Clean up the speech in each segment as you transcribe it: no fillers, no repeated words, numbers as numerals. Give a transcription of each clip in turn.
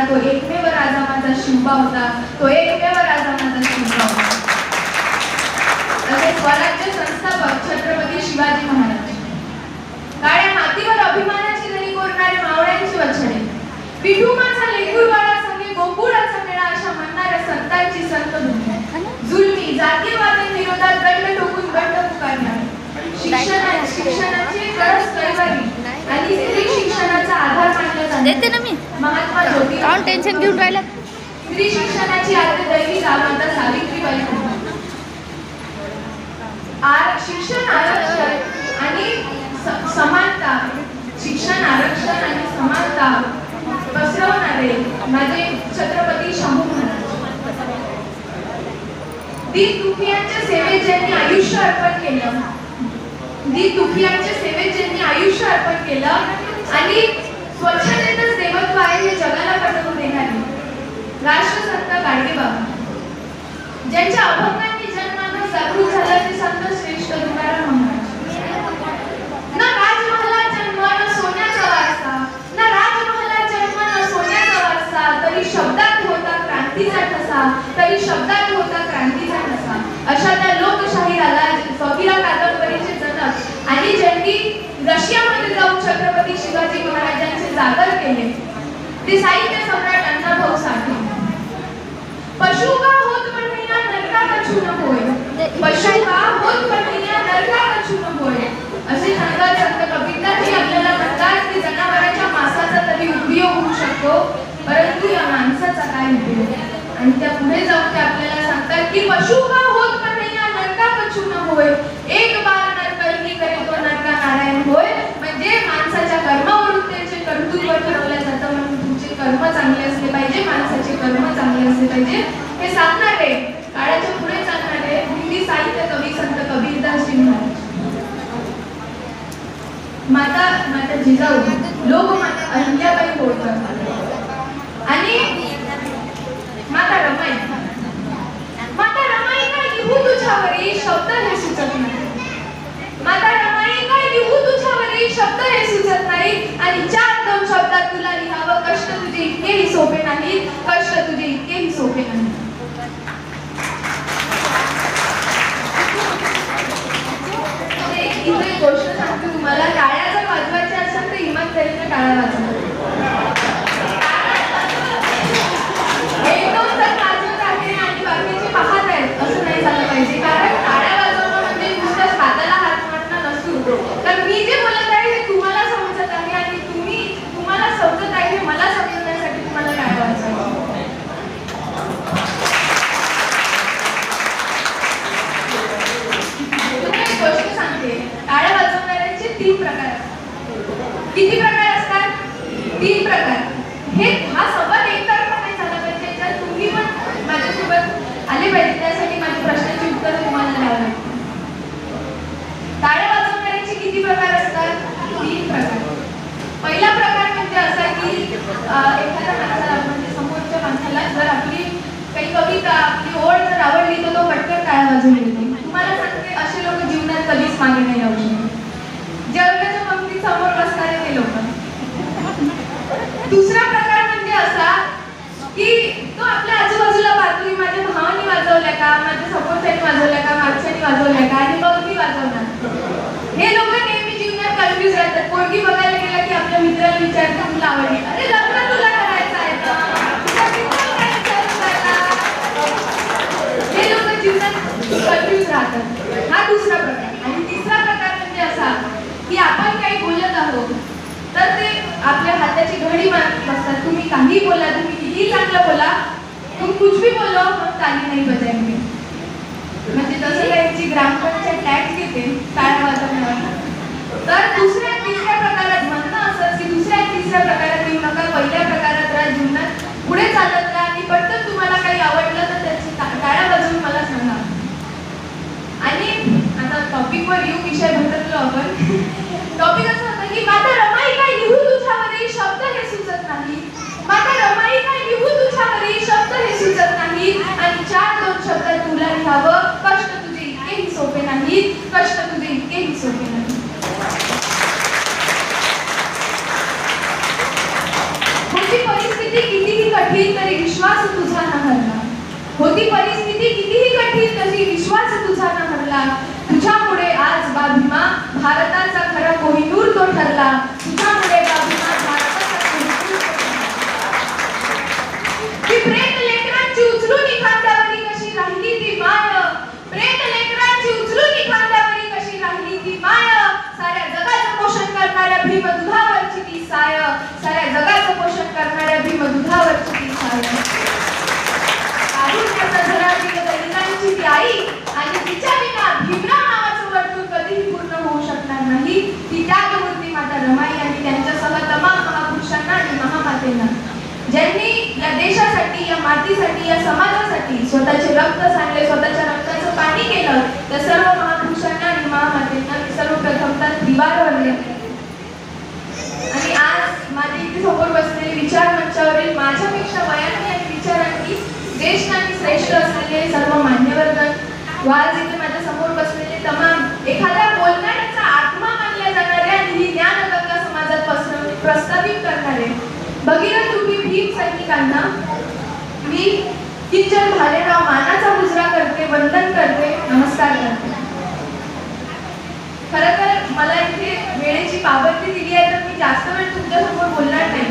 तो एकमेव राजा माझा शिवबा होता, तो एकमेव राजा माझा शिवबा होता. असे स्वराज्य संस्थापक छत्रपती शिवाजी महाराज. काळ्या मातीवर अभिमानाची दरी कोरणारे मावळ्यांची वचने, विठू माझा लेकूर बाळा संगे गोकुळाचा मेळा अशा म्हणणाऱ्या संतांची संत भूमी, जुलमी जातीयवादांविरोधात दंड ठोकून बंड पुकारणारे, शिक्षणाची गरज कैवारी आणि स्त्री शिक्षणाचा आधार मानला जातो. महात्मा ज्योतिबा काऊन टेन्शन घेऊन राहिला. स्त्री शिक्षणाची आद्य दैविका माता सावित्रीबाई फुले. शिक्षण आरक्षण आणि समानता, शिक्षण आरक्षण आणि समानता पसरवणारे माझे छत्रपती शाहू महाराज. दीनदुखियांच्या सेवेत ज्यांनी आयुष्य अर्पण केलं, दीनदुखियांच्या सेवेत ज्यांनी आयुष्य अर्पण केलं आणि स्वच्छतेतच देवत्व आहे हे जगाला पटवून देणारे राष्ट्रसंत गाडगेबाबा, ज्यांच्या अभंगांनी जनमानस जागृत झाला ते संत श्रेष्ठ तुकाराम महाराज. ना राजमहालात जन्म न सोन्याचा वारसा, ना राजमहालात जन्म न सोन्याचा वारसा, तरी शब्दात होता क्रांतीचा ठसा, तरी शब्दात होता क्रांतीचा ठसा. अशा त्या लोकशाहीराला फकीरा कादंबरीचे जनक आणि ज्यांनी रशियामध्ये जाऊन छत्रपती शिवाजी महाराजांचे जागर केले ते साहित्य सम्राट अण्णाभाऊ साठे. पशु का होत बनैया नरका कछु न होय, पशु का होत बनैया नरका कछु न होय, असे सांगत संत कबीरदासजी आपल्याला म्हणतात की जनावरांच्या मांसाचा तरी उपयोग होऊ शकतो, परंतु या माणसाचा काय उपयोग. आणि त्या पुढे जाऊन ते आपल्याला सांगतात की पशु का होत बनैया नरका कछु न होय, एक बार नरकलनी करे तो नरका नारायण होय. म्हणजे माणसाच्या कर्मावरून त्याचे कर्तृत्व ठरवलं जातं. म्हणून तुमचे कर्म चांगले असले पाहिजे, माणसाचे कर्म चांगले असले पाहिजे हे सांगणारे काळाच्या पुढे चालणारे हिंदी साहित्य कवी संत कबीरदासजी महाराज. माता जिजाऊ लोकमाता अहिल्याबाई होळकर आणि माता रमाई. माता रमाई काय लिहू तुझ्यावरी शब्द हे सुचत नाही, माता रमाई काय लिहू तुझ्यावरी शब्द हे सुचत नाही, आणि 4-2 शब्दात तुला लिहावं कष्ट तुझे इतकेही सोपे नाही, कष्ट तुझे इतकेही सोपे नाही. इथे एक गोष्ट सांगते तुम्हाला, टाळ्या जर वाजवायच्या असेल तर इमानदारीने टाळ्या वाजवा. एक-दोन जण वाजवत आहे आणि बाकीचे पाहत आहेत असं नाही झालं पाहिजे. कारण टाळ्या वाजवणं म्हणजे नुसतं हाताला हात मारणं नसतो, तर मी जे बोलत आहे हे तुम्हाला समजत आहे आणि तुम्हाला समजत आहे हे मला समजण्यासाठी तुम्हाला टाळ्या वाजवायच्या. एक गोष्ट सांगते, टाळ्या वाजवणाऱ्यांचे 3 प्रकार असतात. किती प्रकार असतात? 3 प्रकार. हे हा संवाद एकतर्फा नाही झाला पाहिजे, तर तुम्ही पण माझ्यासोबत आले पाहिजे. त्यासाठी माझ्या प्रश्नाची उत्तर तुम्हाला द्यावं लागतं. टाळ्या वाजवणाऱ्यांचे किती प्रकार असतात? 3 प्रकार. पहिला प्रकार म्हणजे असा की एखाद्या माणसाला म्हणजे समोरच्या माणसाला जर आपली काही कविता आपली ओळ जर आवडली तर तो पटकन टाळ्या वाजवून येतो. तुम्हाला सांगते असे लोक जीवनात कधीच मागे नाही राहू शकत. जगाच्या पंक्तीत समोर बसणारे ते लोक. दुसरा प्रकार म्हणजे असा की तो आपल्या आजूबाजूला पाहतो की माझ्या भावानी वाजवल्या का, माझ्या समोरच्यानी वाजवल्या का, मागच्यानी वाजवल्या का आणि मग मी वाजवणार. हे लोक नेहमी जीवनात कन्फ्युज राहतात. पोरगी बघायला गेला की आपल्या मित्राला विचारतात तुला आवडली, अरे लग्न तुला करायचं आहे का, हे लोक जीवनात कन्फ्युज राहतात. हा दुसरा प्रकार. आणि तिसरा प्रकार म्हणजे असा की आपण काही बोलत आहोत तर ते आपल्या हाताची घडी मारत असतात. तुम्ही काही बोला, तुम्ही किती चांगलं बोला, तुम कुछ भी बोलो हम ताली नाही बजाएंगे. म्हणजे जसं त्यांची ग्रामपंचायत टॅक्स घेते टाळ्या वाजवण्यावर, तर दुसऱ्या तिसऱ्या प्रकारात म्हणणं असं की दुसऱ्या तिसऱ्या प्रकारात येऊ नका, पहिल्या प्रकारात राहा, जीवनात पुढे चालत राहा आणि पटकन तुम्हाला काही आवडलं तर त्याची टाळ्या वाजवून मला सांगा. आणि आता टॉपिकवर येऊ, विषय भटकलो आपण. टॉपिक असं होतं की माता रमाई काय लिहू तुझ्यावरी शब्द हे सुचत नाही, माता रमाई काय लिहू तुझ्यावरी शब्द हे सुचत नाही, आणि 4-2 शब्दात तुला लिहावं कष्ट तुझे इतकेही सोपे नाही, कष्ट तुझे इतकेही सोपे नाही. पुढची परिस्थिती कितीही त्या सर्व महापुरुषांना आणि महामातेंना मी सर्वप्रथमतः दिवाळवरले आणि आज माझ्या इथे समोर बसलेले विचार मंचावरील माझ्यापेक्षा वयाने आणि विचारांनी ज्येष्ठ आणि श्रेष्ठ असलेले सर्व मान्यवरगण व आज इथे माझ्या समोर बसलेले तमाम एखाद्या बोलणाऱ्याचा आत्मा मानल्या जाणारे आणि ही ज्ञानगंगा समाजात प्रस्थापित करणारे भगीरथ रूपी भीम सैनिकांना मी किंचन भालेराव मानाचा मुजरा करते, वंदन करते, नमस्कार करते. खरं तर मला इथे वेळेची पाबंदी दिली आहे तर मी जास्त वेळ तुमच्यासमोर बोलणार नाही.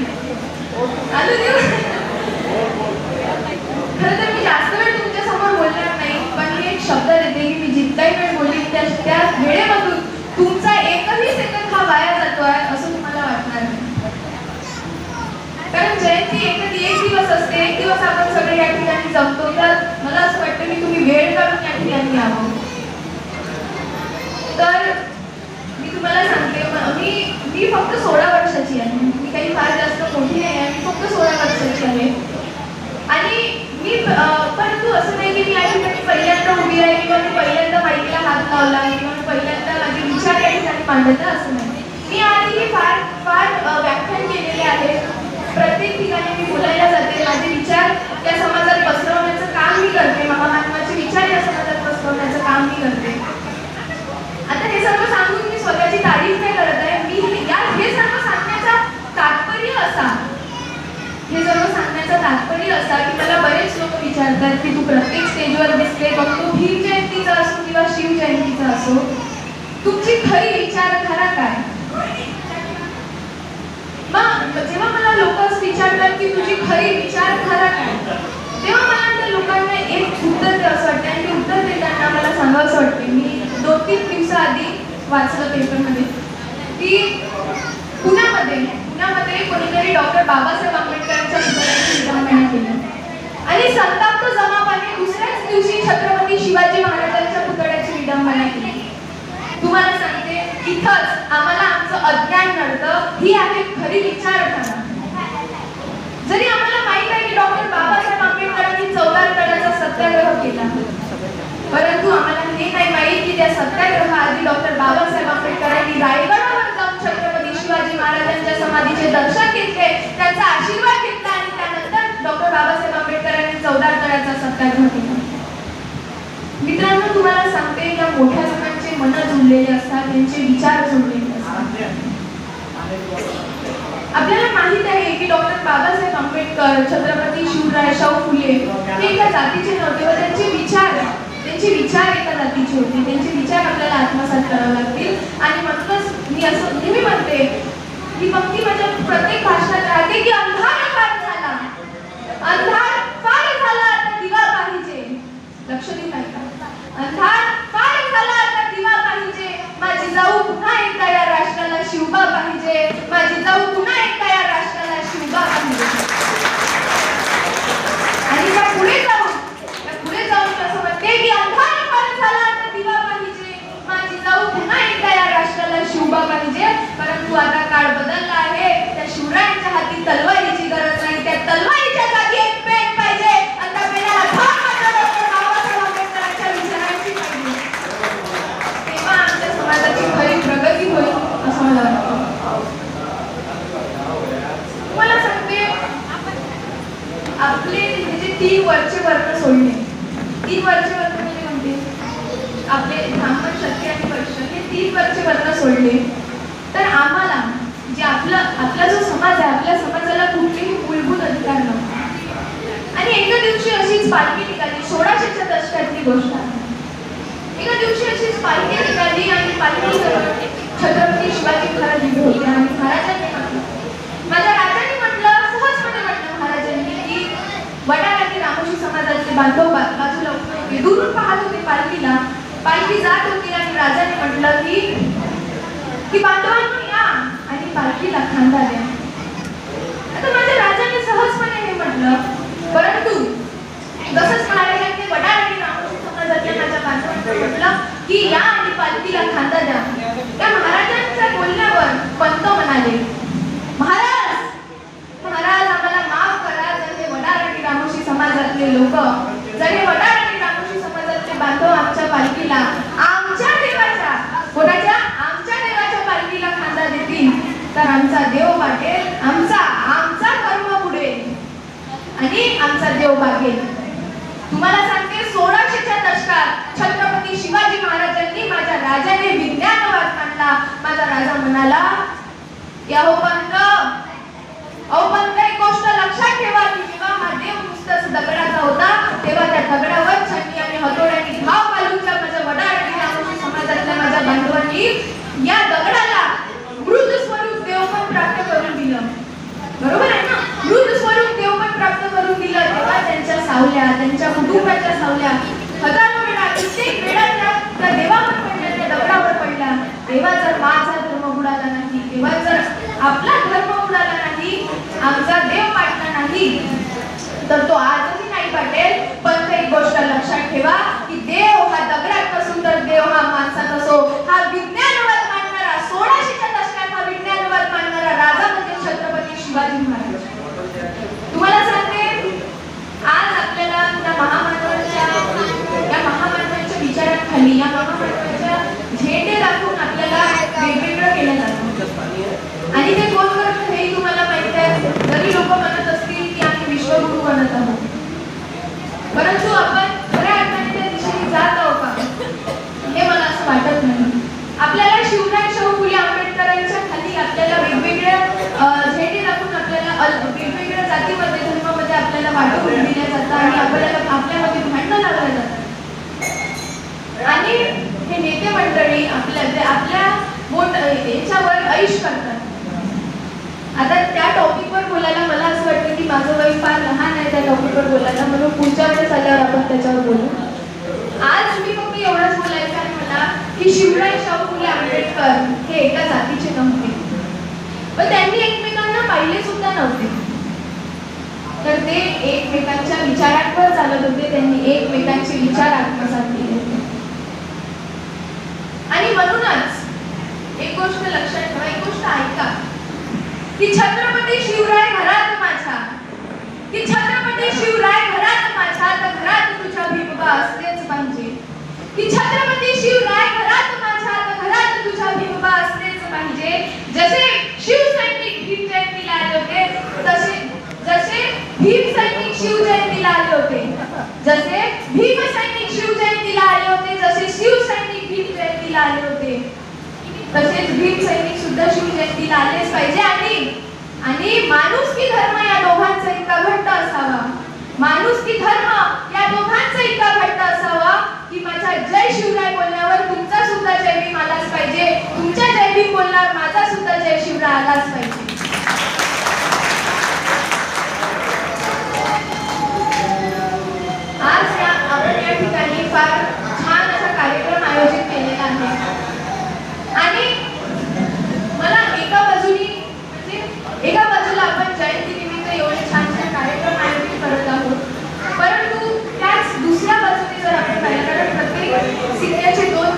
खरं तर मी जास्त वेळ तुमच्यासमोर बोलणार नाही, पण मी एक शब्द देते की मी जितकाही वेळ बोलली त्या वेळेमधून तुमचा एकही सेकंद हा वाया जातो आहे असं तुम्हाला वाटणार नाही. कारण जयंती एखादी एक दिवस असते, एक दिवस आपण सगळे या ठिकाणी जमतो, तर मला असं वाटतं की तुम्ही वेळ काढून या ठिकाणी यावं. तर मी तुम्हाला सांगते मी फक्त 16 वर्षाची आहे. मी काही फार जास्त मोठी नाही आहे, मी फक्त 16 वर्षाची आहे. आणि मी परंतु असं नाही की मी या ठिकाणी पहिल्यांदा उभी आहे किंवा मी पहिल्यांदा माईकला हात लावला किंवा पहिल्यांदा माझे विचार या ठिकाणी मांडत असं नाही. मी आधीही फार फार व्याख्यान केलेले आहे. प्रत्येक ठिकाणी मी बोलायला जाते, माझे विचार या समाजात पसरवण्याचं काम मी करते, महामानवाचे विचार या समाजात पसरवण्याचं काम मी करते. आता हे सर्व सांगून मी स्वतःची तारीफ नाही करत आहे. हे सर्व सांगण्याचा तात्पर्य असा की मला बरेच लोक विचारतात की तू प्रत्येक स्टेजवर दिसते, मग तो भीम जयंतीचा असो किंवा शिव जयंतीचा असो, तुमची खरी विचारधारा काय? मग जेव्हा मला लोक असं विचारतात की तुझी खरी विचारधारा काय, तेव्हा मला त्या लोकांना एक उत्तर द्यावं असं वाटतं. आणि उत्तर देताना मला सांगावं असं वाटते. मी 2-3 दिवसाआधी वाचलं पेपरमध्ये की पुण्यामध्ये कोणीतरी डॉक्टर बाबासाहेब आंबेडकरांच्या पुतळ्याची विटंबना केली आणि संताप्त जमावाने दुसऱ्याच दिवशी छत्रपती शिवाजी महाराजांच्या पुतळ्याची विटंबना केली. तुम्हाला सांगते, इथंच आम्हाला आमचं अज्ञान नडतं. ही आहे खरी विचारधारा. जरी आम्हाला माहित आहे की डॉक्टर बाबासाहेब आंबेडकरांनी चौदार तळ्याचा सत्याग्रह केला, परंतु आम्हाला हे नाही माहित की त्या सत्याग्रहाआधी डॉक्टर बाबासाहेब आंबेडकरांनी रायगडावर जाऊन छत्रपती शिवाजी महाराजांच्या समाधीचे दर्शन घेतले, त्यांचा आशीर्वाद घेतला आणि त्यानंतर डॉक्टर बाबासाहेब आंबेडकरांनी चौदार तळ्याचा सत्याग्रह केला. मित्रांनो, तुम्हाला सांगते, या मोठ्या लोकांचे मन जुळलेले असतात, त्यांचे विचार जुळलेले असतात. आपल्याला माहित आहे की डॉक्टर बाबासाहेब आंबेडकर, छत्रपती शिवराय, शाहू फुले हे एका जातीचे नव्हते व त्यांचे विचार एका जातीचे होते. त्यांचे विचार आपल्याला आत्मसात करावे लागतील. आणि म्हणूनच मी असं नेहमी म्हणते, ही पंक्ती माझ्या प्रत्येक भाषणात राहते की अंधार फार झाला, आता दिवा पाहिजे. लक्ष देऊन ऐका. अंधार फार झाला, आता दिवा पाहिजे. माझी जाऊ पुन्हा एकदा या राष्ट्राला शिवबा पाहिजे. माझी जाऊ पुन्हा एकदा या राष्ट्राला शिवबा पाहिजे. आणि त्या पुढे जाऊन असं म्हणते की अंधार फार झाला, आता दिवा पाहिजे. माझी जाऊ पुन्हा एकदा या राष्ट्राला शिवबा पाहिजे. परंतु आता काळ बदलला आहे. त्या शिवरायांच्या हाती तलवारीची गरज नाही, त्या तलवारीच्या जागी एक पेन पाहिजे. आणि त्या पेनाला धार मात्र डॉक्टर बाबासाहेब आंबेडकरांच्या विचारांची पाहिजे. तेव्हा आमच्या समाजाची खरी प्रगती होईल असं मला वाटतं. मला सांगते, आपले म्हणजे 3 वरचे वर्ण सोडले. 3 वरचे वर्ण म्हणजे कोणते? आपले ब्राह्मण, क्षत्रिय आणि वैश्य हे 3 वरचे वर्ण सोडले तर आम्हाला जे आपला जो समाज आहे, आपल्या समाजाला कुठलेही मूलभूत अधिकार नव्हते. आणि एका दिवशी अशीच पालखी निघाली. 1600च्या दशकातली गोष्ट आहे. एका दिवशी अशीच पालखी निघाली आणि पालखीजवळ छत्रपती शिवाजी महाराज उभे होते. आणि महाराजांनी माझ्या राजांनी सहजपणे म्हटलं महाराजांनी की वडाळ्यातील रामोशी समाजाचे बांधव बाजूला उभे होते, दुरून पाहत होते पालखीला. पालखी जात होती आणि राजाने म्हटलं की बांधवांनो या आणि पालखीला खांदा द्या. आता माझ्या राजाने सहजपणे हे म्हटलं, परंतु तसंच महाराजांनी वडाळ्यातील रामोशी समाजातल्या माझ्या बांधवांना म्हटलं की या आणि पालखीला खांदा द्या. त्या महाराजांच्या बोलण्यावर पंत म्हणाले, महाराज आम्हाला माफ करा. जर हे वडाळ्यातील रामोशी समाजातले लोक, जर हे वडाळ्यातील रामोशी समाजातले बांधव आमच्या पालखीला आमचा देव पाठेल, आमचा आमचा धर्म बुडेल आणि आमचा देव भागेल. तुम्हाला सांगते 1600च्या दशकात छत्रपती शिवाजी महाराजांनी माझ्या राजाने विज्ञानवाद मांडला. माझा राजा म्हणाला, याहो पंत, अहो पंत, एक गोष्ट लक्षात ठेवा की जेव्हा हा देव नुसताच दगडाचा होता तेव्हा त्या दगडावर छन्नी आणि हतोड्याने घाव घालून माझ्या वडाळी आमोशी समाजातल्या माझ्या बांधवांनी या दगडाला मृत स्वरूप देव पण प्राप्त करून दिलं. बरोबर आहे ना? मृत स्वरूप देव पण प्राप्त करून दिलं. तेव्हा त्यांच्या सावल्या, त्यांच्या कुटुंबाच्या सावल्या हजारो वेळा, कित्येक वेळा त्या देवावर पडल्या, त्या दगडावर पडल्या. तेव्हा जर माझा धर्म बुडाला नाही, तेव्हा जर आपला धर्म बुडाला नाही, आमचा देव पाठला नाही, तर तो आजही नाही पाठेल. पण एक गोष्ट लक्षात ठेवा की देव हा दगडात नसून तर देव हा माणसात असो. हा विज्ञानवाद मांडणारा, 1600च्या दशकात हा विज्ञानवाद मांडणारा राजा म्हणजे छत्रपती शिवाजी महाराज. तुम्हाला सांगते, आज आपल्याला या महामानवांच्या विचारांखाली, या महामानवांच्या झेंडे दाखवून आपल्याला वेगवेगळं केलं जातं. आणि ते कोण करतं हेही तुम्हाला माहिती आहे. जरी लोक म्हणत असतील की आम्ही विश्वगुरु बनत आहोत, परंतु आपण खऱ्या अर्थाने त्या दिशेने जात आहोत का, हे मला असं वाटत नाही. आपल्याला शिवराय शाहू फुले आंबेडकरांच्या खाली आपल्याला वेगवेगळ्या झेंडे दाखवून आपल्याला वेगवेगळ्या जातीमध्ये, धर्मामध्ये आपल्याला वाटून दिल्या जातात आणि आपल्यामध्ये भांडणं लावल्या जातात. आणि हे नेते मंडळी आपल्या याच्यावर ऐश करतात. आता त्या टॉपिकवर बोलायला मला असं वाटतं की माझं वय फार लहान आहे त्या टॉपिकवर बोलायला, म्हणून पुढच्या वेळेस आल्यावर आपण त्याच्यावर बोलू. आज मी फक्त एवढंच बोलायचं आहे मला की शिवराय शाहू फुले आंबेडकर हे एका जातीचे नव्हते, पण त्यांनी एकमेकांना पाहिले सुद्धा नव्हते. तर ते एकमेकांच्या विचारांवर चालत होते, त्यांनी एकमेकांचे विचार आत्मसात केले होते. आणि म्हणूनच एक गोष्ट लक्षात ठेवा, एक गोष्ट ऐका की छत्रपती शिवराय घरात माझ्या, की छत्रपती शिवराय घरात माझ्या, तर घरात तुझ्या भीमबा असलेच पाहिजे. की छत्रपती शिवराय घरात माझ्या, तर घरात तुझ्या भीमबा असलेच पाहिजे. जसे शिवसैनिक भीम जयंतीला आले होते, जसे भीम सैनिक शिवजयंतीला आले होते, जसे भीम सैनिक शिवजयंतीला आले होते, जसे शिवसैनिक भीम जयंतीला आले होते, तसेच भीम सैनिक सुद्धा शिवजयंतीला आलेच पाहिजे. आणि माणुसकी धर्म या दोघांचा इतका घट्ट असावा, माणुसकी धर्म या दोघांचा इतका घट्ट असावा की माझ्या जय शिवराय बोलण्यावर तुमचा सुद्धा जय भीम आलाच पाहिजे, तुमच्या जय भीम बोलण्यावर माझा सुद्धा जय शिवराय आलाच पाहिजे. आज आपण या ठिकाणी फार छान असा कार्यक्रम आयोजित केलेला आहे. आणि मला एका बाजूला आपण जयंती निमित्त एवढे छान छान कार्यक्रम आयोजित करत आहोत, परंतु त्याच दुसऱ्या बाजूने जर आपण पाहिलं, कारण प्रत्येक सिक्क्याचे दोन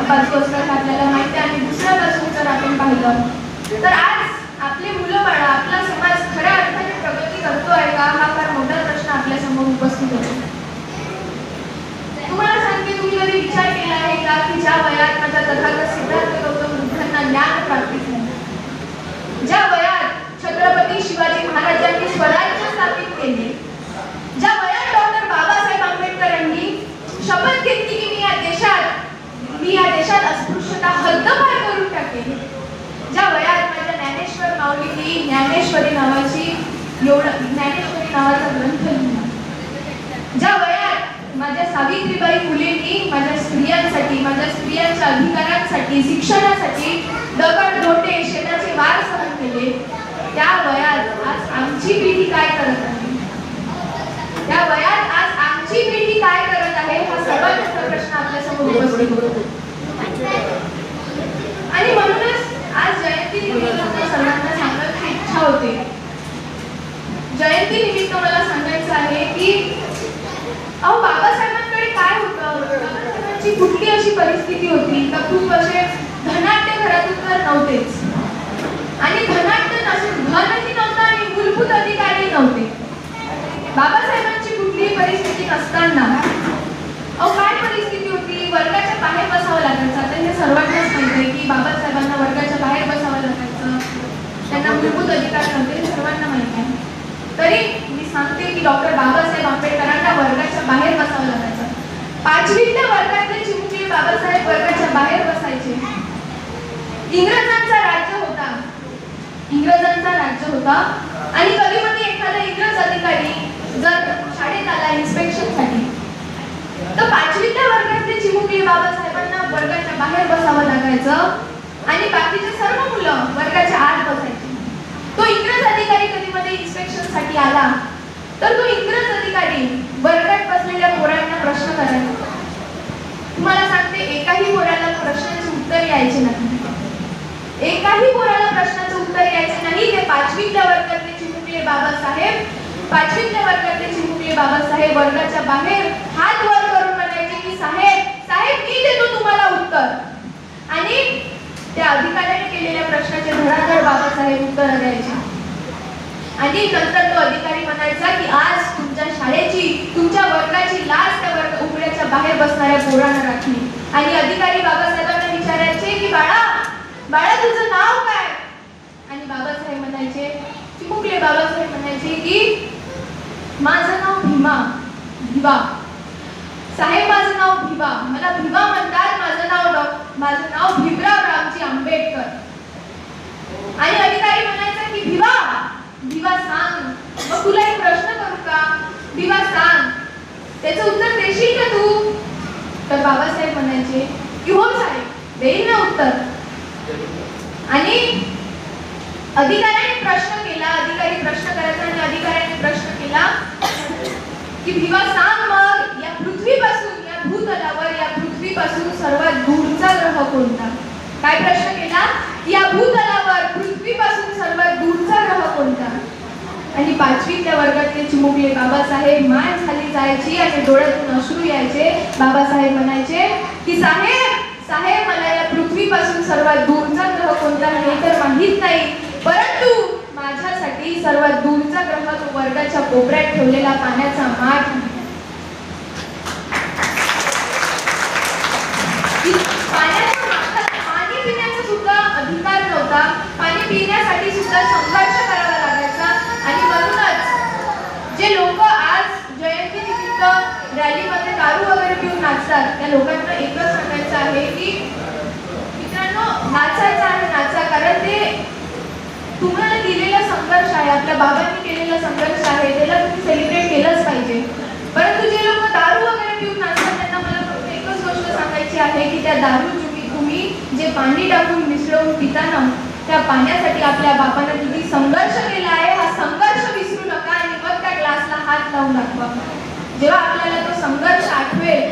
बाजू असतात आपल्याला माहिती आहे, आणि दुसऱ्या बाजूने जर आपण पाहिलं तर आज आपले मुलं बाळा, आपला समाज खऱ्या अर्थाने प्रगती करतोय का, हा फार मोठा प्रश्न आपल्या समोर उपस्थित होतो. तुम्हाला सांगते, तुम्ही कधी विचार केला आहे का की ज्या वयात माझा तथागत सिद्धार्थ गौतम बुद्धांना ज्ञान प्राप्ती झाली, ज्या वयात छत्रपती शिवाजी महाराजांनी स्वराज्य स्थापित केले, ज्या वयात डॉक्टर बाबासाहेब आंबेडकरांनी शपथ घेतली की मी या देशात अस्पृश्यता हद्दपार करून टाकेल, ज्या वयात माझ्या ज्ञानेश्वर माऊलींनी ज्ञानेश्वरी नावाचा ग्रंथ लिहिला, ज्या वयात माझ्या सावित्रीबाई फुलेंनी माझ्या स्त्रियांच्या अधिकारांसाठी, शिक्षणासाठी दगड, धोटे, शेताचे वार सहन केले, त्या वयात आज आमची पिढी काय करत आहे, त्या वयात आज आमची पिढी काय करत आहे, हा सर्वात मोठा प्रश्न आपल्या समोर उपस्थित होतो. आणि म्हणूनच आज जयंती निमित्त सर्वांना सांगायची इच्छा होते. जयंती निमित्त मला सांगायचं आहे की अहो, बाबासाहेबांकडे काय होतं, बाबासाहेबांची कुठली अशी परिस्थिती होती का खूप असे धनाढ्य घरातून तर नव्हतेच, आणि धनाढ्य नसून धनही नव्हतं आणि मूलभूत अधिकारही नव्हते. बाबासाहेबांची कुठलीही परिस्थिती नसताना अहो काय परिस्थिती होती, वर्गाच्या बाहेर बसावं लागायचं. आता हे सर्वांनाच माहिती आहे की बाबासाहेबांना वर्गाच्या बाहेर बसावं लागायचं, त्यांना मूलभूत अधिकार नव्हते हे सर्वांना माहिती आहे. तरी मी सांगते की डॉक्टर बाबासाहेब आंबेडकरांना वर्गाच्या बाहेर बसावं लागायचं. 5वीतल्या वर्गातले चिमुकले बाबासाहेब वर्गाच्या बाहेर बसायचे. इंग्रजांचा राज्य होता आणि कधी कधी एखादा इंग्रज अधिकारी जर शाळेत आला इन्स्पेक्शनसाठी तर 5वीतल्या वर्गातले चिमुकले बाबासाहेबांना वर्गाच्या बाहेर बसावं लागायचं आणि बाकीचे सर्व मुलं वर्गाच्या आत बसायचे. तो इंग्रज अधिकारी कधी मध्ये इन्स्पेक्शन साठी आला तर तो इंग्रज अधिकारी वर्गात बसलेल्या पोरांना प्रश्न करायचा. तुम्हाला सांगते एकाही पोराला प्रश्नाचे उत्तर यायचे नाही. एकाही पोराला प्रश्नाचं उत्तर यायचे नाही. ते 5वीतल्या वर्गातले चिमुकले बाबासाहेब वर्गाच्या बाहेर हात वर करून म्हणायचे की साहेब मी देतो तुम्हाला उत्तर. आणि त्या अधिकाऱ्याने केलेल्या प्रश्नाचे धडाधड बाबासाहेब उत्तर द्यायचे. आणि नंतर तो अधिकारी म्हणायचा की आज तुमच्या शाळेची तुमच्या वर्गाची लाज त्या उघड्याच्या बाहेर बसणाऱ्या पोरांना राखली. आणि अधिकारी बाबासाहेबांना विचारायचे की बाळा तुझं नाव काय? आणि बाबासाहेब म्हणायचे चिमुकले बाबासाहेब म्हणायचे की माझं नाव भिवा. साहेब माझं नाव भिवा, मला भिवा म्हणतात. माझं नाव भीमराव रामजी आंबेडकर. आणि अधिकारी म्हणायचा की भिवा सांग, मग तुला एक प्रश्न करू का? भिवा सांग, त्याचं उत्तर देशील का तू? तर बाबासाहेब म्हणायचे की हो साहेब देईन ना उत्तर. आणि अधिकारी प्रश्न करायचा आणि अधिकाऱ्याने प्रश्न केला की भिवा सांग मग या भूतलावर या पृथ्वीपासून सर्वात दूरचा ग्रह कोणता? काय प्रश्न केला? या भूतलावर पृथ्वीपासून सर्वात दूरचा ग्रह कोणता? आणि 5वीतल्या वर्गातले चिमुकले बाबासाहेब मान खाली जायची आणि डोळ्यातून अश्रू यायचे. बाबासाहेब म्हणायचे की साहेब मला या पृथ्वीपासून सर्वात दूरचा ग्रह कोणता हे तर माहित नाही, परंतु माझ्यासाठी सर्वात दूरचा ग्रह तो वर्गाच्या कोपऱ्यात ठेवलेला पाण्याचा माठ. पाणी पिण्याचा सुद्धा अधिकार नव्हता. पाणी पिण्यासाठी सुद्धा संघर्ष करावा लागायचा. आणि म्हणूनच जे लोक आज जयंती निमित्त रॅलीमध्ये दारू वगैरे पिऊन नाचतात त्या लोकांना एकच सांगायचं आहे की मित्रांनो नाचायचं आहे, नाचा. कारण ते तुम्हाला दिलेला संघर्ष आहे, आपल्या बाबांनी केलेला संघर्ष आहे, त्याला तुम्ही सेलिब्रेट केलंच पाहिजे. परंतु जे लोक दारू वगैरे पिऊन नाचतात त्यांना मला फक्त एकच गोष्ट सांगायची आहे की त्या दारू तुम्ही जे पाणी टाकून मिसळून पिताना त्या पाण्यासाठी आपल्या बाबांना किती संघर्ष केला आहे हा संघर्ष विसरू नका. आणि मग त्या ग्लासला हात लावून दाखवा. जेव्हा आपल्याला तो संघर्ष आठवेल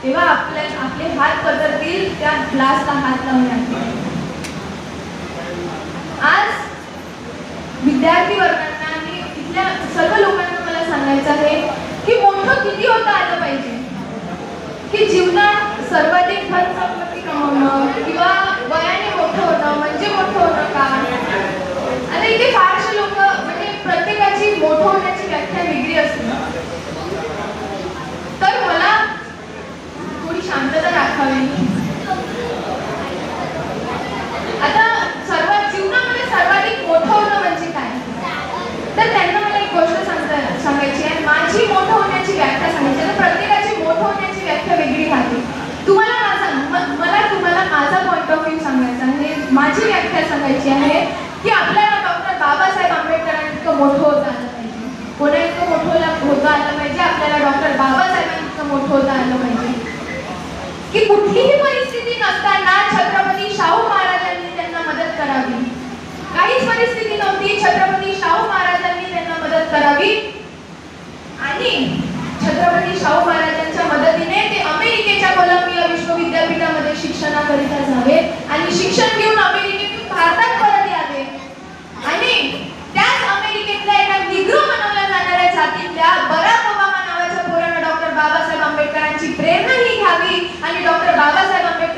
तेव्हा आपले हात पसरतील त्या ग्लासला हात लावून दाखवा. आज विद्यार्थी वर्गांना आणि इथल्या सर्व लोकांना मला सांगायचं आहे की मोठं किती होता आलं पाहिजे. की जीवनात सर्वाधिक धन संपत्ती कमवणं किंवा वयाने मोठं होणं म्हणजे मोठं होणं का? आता इथे फारसे लोक म्हणजे प्रत्येकाची मोठं होण्याची व्याख्या वेगळी असते. तर मला थोडी शांतता राखावी. आता जीवनामध्ये सर्वाधिक मोठं होणं म्हणजे काय? तर त्यांना मला एक गोष्ट सांगायची आहे. माझी मोठं होण्याची व्याख्या सांगायची. तर प्रत्येकाची मोठं होण्याची व्याख्या वेगळी राहते. मला तुम्हाला माझा पॉइंट ऑफ व्ह्यू सांगायचा आहे. माझी व्याख्या सांगायची आहे की आपल्याला डॉक्टर बाबासाहेब आंबेडकरांइतकं मोठं होतं आलं पाहिजे. कोणा इतकं मोठं होतं आलं पाहिजे? आपल्याला डॉक्टर बाबासाहेबांइतकं मोठं होतं आलं पाहिजे. की कुठलीही परिस्थिती नसताना छत्रपती शाहू महाराजांनी त्यांना मदत करावी. काहीच परिस्थिती नव्हती, छत्रपती शाहू महाराजांनी त्यांना मदत करावी. आणि छत्रपती शाहू महाराजांच्या मदतीने ते अमेरिकेच्या कोलंबिया विश्वविद्यापीठामध्ये शिक्षणाकरिता जावे आणि शिक्षण घेऊन अमेरिकेतून भारतात परत यावे. आणि त्याच अमेरिकेतल्या एका निग्रो बनवल्या जाणाऱ्या जातीतल्या बराक ओबामा नावाच्या पोरानं डॉक्टर बाबासाहेब आंबेडकरांची प्रेरणा ही घ्यावी आणि डॉक्टर बाबासाहेब आंबेडकर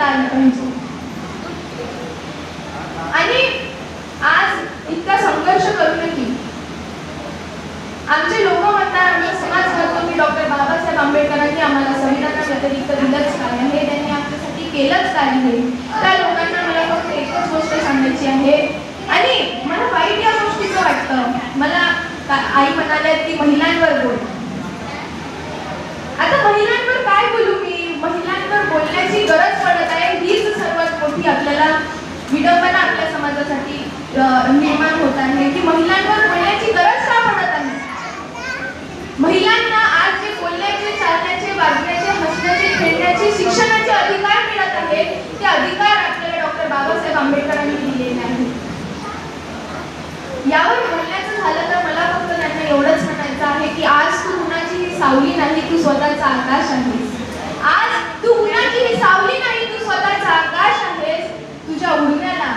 आलं पाहिजे. आणि आज इतका संघर्ष करूनही आमचे लोक म्हणतात, आमचा समाज म्हणतो की डॉक्टर बाबासाहेब आंबेडकरांनी आम्हाला संविधानाव्यतिरिक्त दिलंच काय आहे, त्यांनी आमच्यासाठी केलंच काय आहे. त्या लोकांना मला फक्त एकच गोष्ट सांगायची आहे. आणि मला वाईट या गोष्टीचं वाटतं. मला आई म्हणाल्या की महिलांवर बोल. आता महिलांवर काय बोलू मी? महिलांवर बोलण्याची गरज पडत आहे. हीच सर्वात मोठी आपल्याला विडंबना आपल्या समाजासाठी निर्माण होत आहे की महिलांवर बोलण्याची गरज का पडत आहे. महिलांना आज जे बोलण्याचे, चालण्याचे, वागण्याचे, हसण्याचे, खेळण्याचे, शिक्षणाचे अधिकार मिळत आहे, ते अधिकार आपल्याला डॉक्टर बाबासाहेब आंबेडकरांनी दिलेले आहेत. यावर बोलण्याचं झालं तर मला फक्त त्यांना एवढंच म्हणायचं आहे की आज तू कुणाचीही सावली नाही, तू स्वतःचा आकाश आहेस. आज तू कुणाचीही सावली नाही, तू स्वतःचा आकाश आहेस. तुझ्या उडण्याला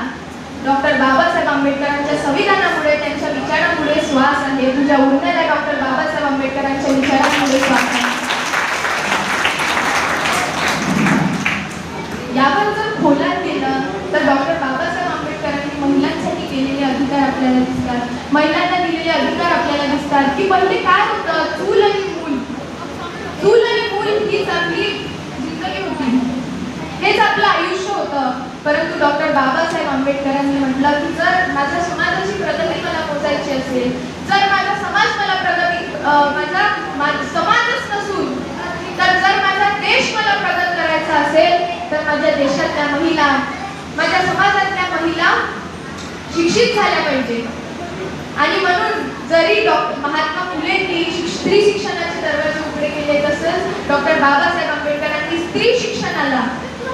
डॉक्टर बाबासाहेब आंबेडकरांच्या संविधानामुळे, त्यांच्या विचारांमुळे श्वास आहे. तुझ्या उडण्याला डॉक्टर बाबासाहेब आंबेडकरांच्या विचारांमुळे श्वास आहे. यावर जर खोलात गेलं तर डॉक्टर बाबासाहेब आंबेडकरांनी महिलांसाठी केलेले अधिकार आपल्याला दिसतात. महिलांना दिलेले अधिकार आपल्याला दिसतात की पहिले काय होतं, चूल आणि मूल, चूल आणि मूल हीच आपली जिंदगी होती, हेच आपलं आयुष्य होतं. परंतु डॉक्टर बाबासाहेब आंबेडकरांनी म्हटलं की जर माझ्या समाजाची प्रगती मला पोचायची असेल, जर माझा समाज मला प्रगती, माझा समाजच नसून तर जर माझा देश मला प्रगत करायचा असेल तर माझ्या देशातल्या महिला, माझ्या समाजातल्या महिला शिक्षित झाल्या पाहिजे. आणि म्हणून जरी महात्मा फुलेंनी स्त्री शिक्षणाचे दरवाजे उघडे केले, तसंच डॉक्टर बाबासाहेब आंबेडकरांनी स्त्री शिक्षणाला,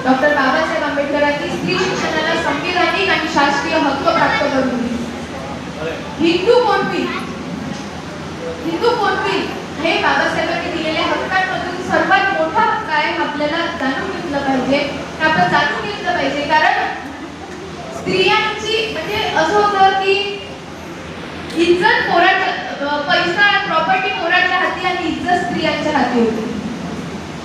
डॉक्टर बाबासाहेब आंबेडकरांनी स्त्री शिक्षणाला संविधानिक आणि शासकीय हक्क प्राप्त करून दिले. हिंदू कोणती हे बाबासाहेबांनी दिलेल्या हक्कांमधून सर्वात मोठा हक्क आहे. आपल्याला जाणून घेतलं पाहिजे, आपण जाणून घेतलं पाहिजे. कारण स्त्रियांची म्हणजे असं होतं की इज्जत पैसा, प्रॉपर्टी पोराच्या हाती आणि इज्जत स्त्रियांच्या हाती होती.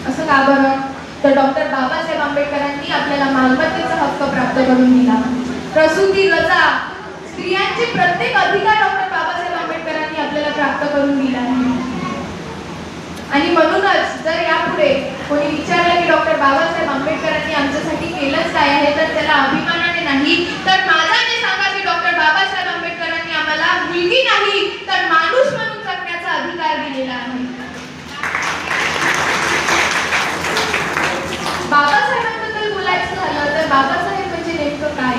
असं का बरं? तर डॉक्टर बाबासाहेब आंबेडकरांनी आपल्याला मालमत्तेचा हक्क प्राप्त करून दिला. प्रसूती, रजा, स्त्रियांचे प्रत्येक अधिकार डॉक्टर बाबासाहेब आंबेडकरांनी आपल्याला प्राप्त करून दिला आहे. आणि म्हणूनच जर यापुढे कोणी विचारलं की डॉक्टर बाबासाहेब आंबेडकरांनी आमच्यासाठी केलंच काय आहे, तर त्याला अभिमानाने नाही तर नावाने सांगा की डॉक्टर बाबासाहेब आंबेडकरांनी आम्हाला मुलगी नाही तर माणूस म्हणून जगण्याचा अधिकार दिलेला आहे. बाबासाहेबांबद्दल बोलायचं झालं तर बाबासाहेब म्हणजे नेमकं काय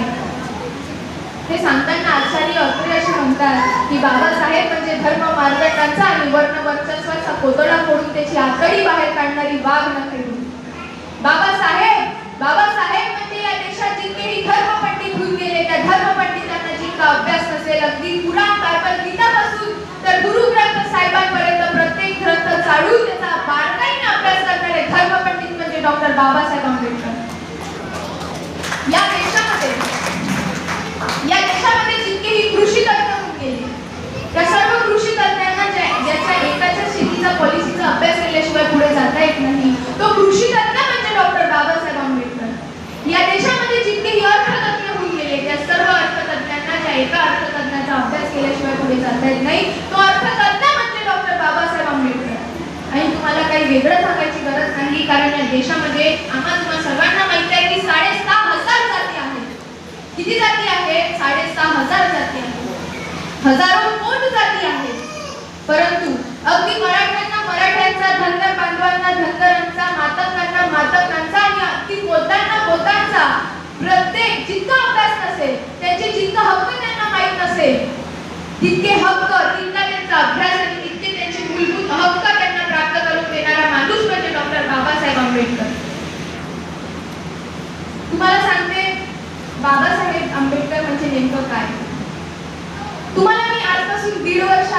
हे सांगताना आचार्य अत्रे असे म्हणतात की बाबासाहेब म्हणजे धर्म मार्गदर्शकांचा आणि वर्ण वर्चस्वाचा कोतडा फोडून त्याची आतडी बाहेर काढणारी वाघ नखेडून. बाबासाहेब म्हणजे या देशात जितकेही धर्मपंडित होऊन गेले त्या धर्मपंडितांना जितका अभ्यास नसेल, अगदी कुराण, बायबल, गीतापासून तर गुरु ग्रंथ साहेबांपर्यंत प्रत्येक ग्रंथ चाळून त्याचा बारकाईने अभ्यास करणारे धर्मपंडित म्हणजे डॉक्टर बाबासाहेब आंबेडकर. या देशामध्ये जितकेही कृषी तज्ञ होऊन गेले त्या सर्व कृषी तज्ञांना ज्याच्या एकाच्या शेतीचा पॉलिसीचा अभ्यास केल्याशिवाय पुढे जाता येत नाही, तो कृषी तज्ञ म्हणजे डॉक्टर बाबासाहेब आंबेडकर. या देशामध्ये जितकेही अर्थतज्ञ होऊन गेले त्या सर्व अर्थतज्ञांना ज्या एका अर्थतज्ञाचा अभ्यास केल्याशिवाय पुढे जाता येत नाही, तो अर्थतज्ञ म्हणजे डॉक्टर बाबासाहेब आंबेडकर. आणि तुम्हाला काही वेगळं सांगायची गरज नाही, कारण या देशामध्ये आम्हाला सर्वांना माहिती आहे की 6,500 जाती आहेत. किती जाती आहेत? 6,500 जाती आहेत. हजारो पोट जाती आहेत. परंतु अगदी मराठ्यांना मराठ्यांचा, धनगर बांधवांना धनगरांचा, मातंगांना मातंगांचा आणि अगदी बोद्धांना बोद्धांचा प्रत्येक जितका अभ्यास नसेल, त्यांचे जितका हक्क त्यांना माहीत नसेल, तितके हक्क, तितका त्यांचा अभ्यास आणि तितके त्यांचे मूलभूत हक्क त्यांना प्राप्त करून देणारा माणूस म्हणजे डॉक्टर बाबासाहेब आंबेडकर. तुम्हाला सांगते बाबासाहेब आंबेडकर म्हणजे नेमकं काय. तुम्हाला मी आजपासून 1.5 वर्ष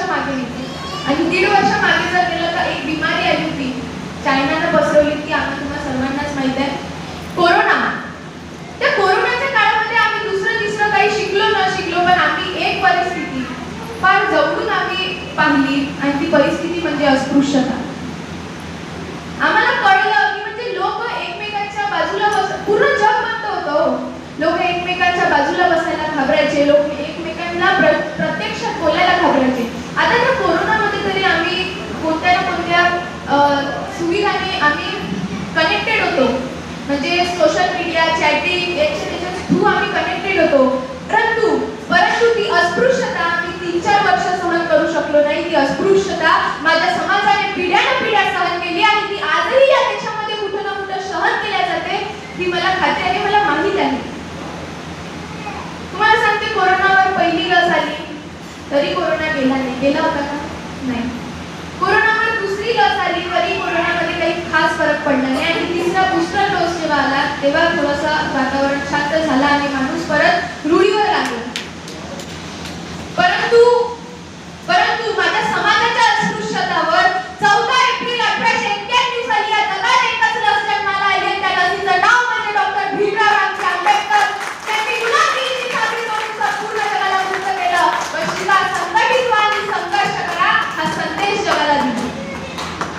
मागे नेते. आणि 1.5 वर्ष मागे जर गेलं तर एक बिमारी आली होती, चायनानं पसरवली ती, तुम्हाला सर्वांनाच माहित आहे, कोरोना. त्या कोरोनाच्या काळामध्ये आम्ही दुसरं तिसरं काही शिकलो न शिकलो, पण आम्ही एक परिस्थिती फार जवळून आम्ही पाहिली आणि ती परिस्थिती म्हणजे अस्पृश्यता. आम्हाला कळलं की म्हणजे लोक एकमेकांच्या लस आली तरी कोरोना गेला नाही. गेला होता का? नाही. कोरोनावर दुसरी लस आली तरी कोरोनामध्ये काही खास फरक पडला नाही. आणि तिसरा बूस्टर डोस जेव्हा आला तेव्हा थोडंसं वातावरण शांत झालं आणि माणूस परत रूढीवर लागला. परंतु माझ्या समाजाच्या अस्पृश्यतावर 14 एप्रिल 1891 साली या जगात एकच लस जन्माला आली आणि त्या लसीचं नाव म्हणजे डॉक्टर भीमराव रामजी आंबेडकर. त्यांनी गुलामगिरीची साखळी तोडून संपूर्ण जगाला मुक्त केलं व शिवाय संघटित व्हा आणि संघर्ष करा हा संदेश जगाला दिला.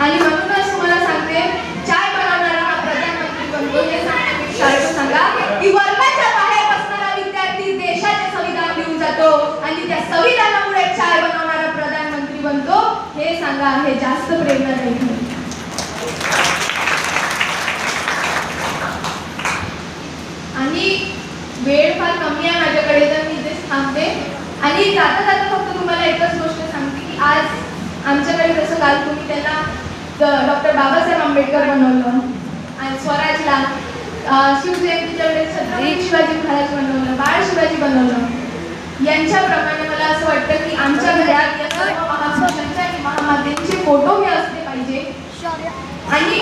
आणि म्हणूनच तुम्हाला सांगते, चाय बनवणारा हा प्रधानमंत्री बनतो हे सांगण्यापेक्षा सांगा की वर्गाच्या बाहेर बसणारा विद्यार्थी देशाचे संविधान लिहून जातो आणि त्या संविधानामुळे चाय बनवणारा प्रधानमंत्री बनतो हे सांगा. हे जास्त प्रेरणादायी ठरेल. आणि वेळ फार कमी आहे माझ्याकडे तर मी इथेच थांबते आणि जाता जाता फक्त तुम्हाला एकच गोष्ट सांगते की आज आमच्याकडे जसं काल तुम्ही त्यांना डॉक्टर बाबासाहेब आंबेडकर बनवलं आणि स्वराजला शिवजयंतीच्या वेळेस छत्रपती शिवाजी महाराज बनवलं, बाळ शिवाजी बनवलं. यांच्याप्रमाणे मला असं वाटतं की आमच्या घरात या सर्व महापुरुषांचे आणि महामातेंचे फोटो हे असले पाहिजे. आणि